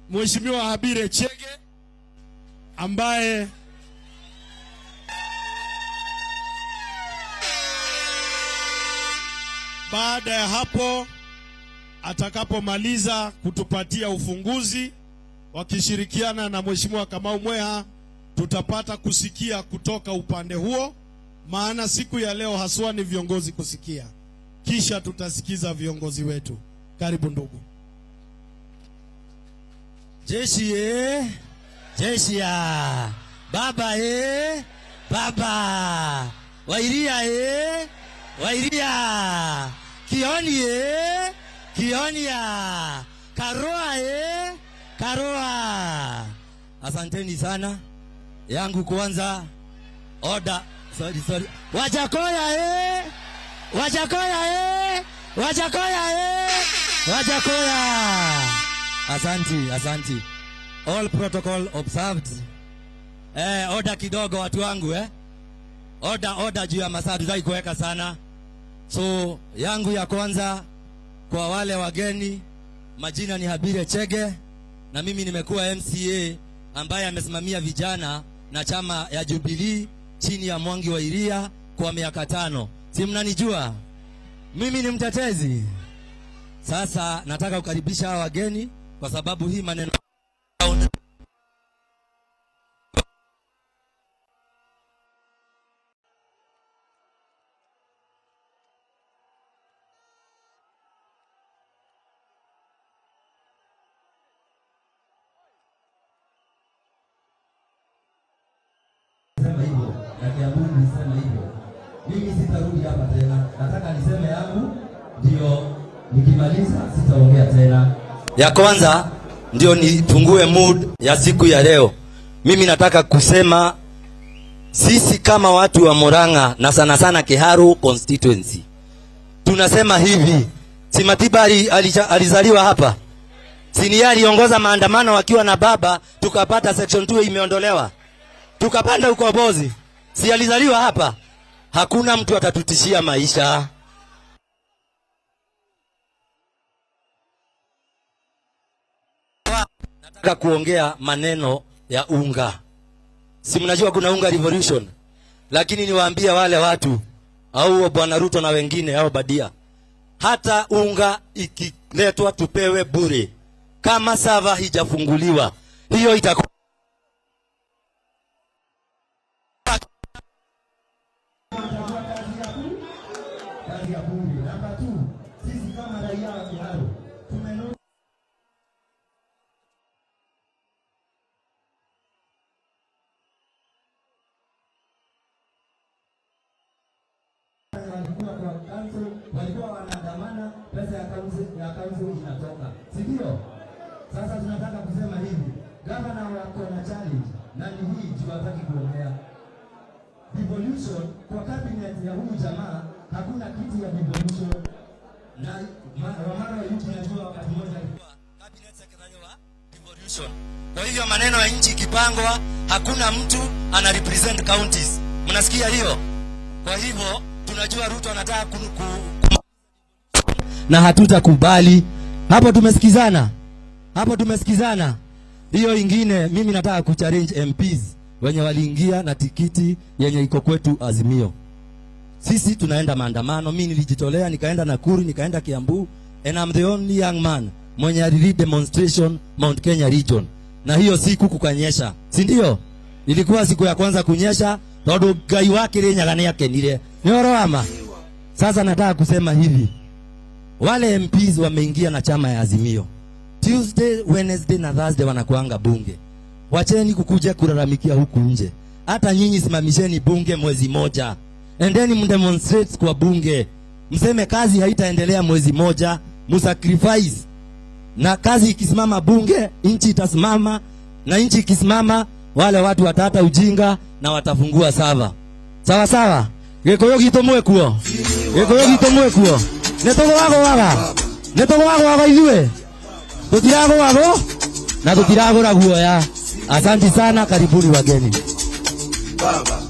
Mheshimiwa Habire Chege ambaye baada ya hapo atakapomaliza kutupatia ufunguzi wakishirikiana na Mheshimiwa Kamau Mweha, tutapata kusikia kutoka upande huo, maana siku ya leo haswa ni viongozi kusikia, kisha tutasikiza viongozi wetu. Karibu ndugu. Jeshi jeshi ya baba baba Wairia Wairia Kioni Kioni ya Karoa Karoa. Asanteni sana. Yangu kwanza order. Sorry. Wajakoya Wajakoya Wajakoya. Asante. All protocol observed. Order kidogo watu wangu Order juu ya masaa tutaki kuweka sana. So yangu ya kwanza kwa wale wageni, majina ni Habire Chege na mimi nimekuwa MCA ambaye amesimamia vijana na chama ya Jubilee chini ya Mwangi wa Iria kwa miaka 5. Si mnanijua? Mimi ni mtetezi. Sasa nataka kukaribisha hawa wageni kwa sababu hii maneno mimi sitarudi hapa tena. Nataka niseme yangu ndio nikimaliza sitaongea tena. Ya kwanza ndio nipungue mood ya siku ya leo. Mimi nataka kusema sisi kama watu wa Murang'a na sana sana Kiharu constituency tunasema hivi, si Matiba alizaliwa hapa? Si aliongoza maandamano wakiwa na baba, tukapata section 2 imeondolewa, tukapanda ukombozi? Si alizaliwa hapa? Hakuna mtu atatutishia maisha. Nataka kuongea maneno ya unga. Si mnajua kuna unga revolution? Lakini niwaambie wale watu au Bwana Ruto na wengine au Badia, hata unga ikiletwa tupewe bure. Kama sava hijafunguliwa, hiyo itakuwa ya bure. Namba 2, sisi kama raia wa Kiharu tumenunua walikuwa wanaandamana, pesa ya council inatoka, si ndio? Sasa tunataka kusema hivi, gavana wako na challenge na ni hii tunataka kuongea devolution kwa cabinet ya huyu jamaa. Hakuna kitu ya devolution na wamara wa nchi najua wakati mmoja cabinet secretary wa devolution. Kwa hivyo maneno ya nchi kipangwa, hakuna mtu ana represent counties. Mnasikia hiyo? Kwa hivyo tunajua Ruto anataka na hatutakubali. Hapo tumesikizana. Hiyo ingine mimi nataka kuchallenge MPs wenye waliingia na tikiti yenye iko kwetu Azimio. Sisi tunaenda maandamano. Mimi nilijitolea nikaenda Nakuru, nikaenda Kiambu, and I'm the only young man mwenye alilid demonstration Mount Kenya region. Na hiyo siku kukanyesha, si ndio? Ilikuwa siku ya kwanza kunyesha, todo gai wake lenyagane yake nile. Nioroama. Sasa nataka kusema hivi, wale MPs wameingia na chama ya Azimio. Tuesday, Wednesday na Thursday wanakuanga bunge. Wacheni kukuja kulalamikia huku nje. Hata nyinyi simamisheni bunge mwezi moja. Endeni mdemonstrate kwa bunge. Mseme kazi haitaendelea mwezi moja, musacrifice. Na kazi ikisimama bunge, nchi itasimama, na nchi ikisimama wale watu watata ujinga na watafungua sava. Sawa? Gikoyo gitomwe kuo. Netogo wago izue. Tutirago wago na tutirago raguoya. Asante sana, karibuni wageni. Baba.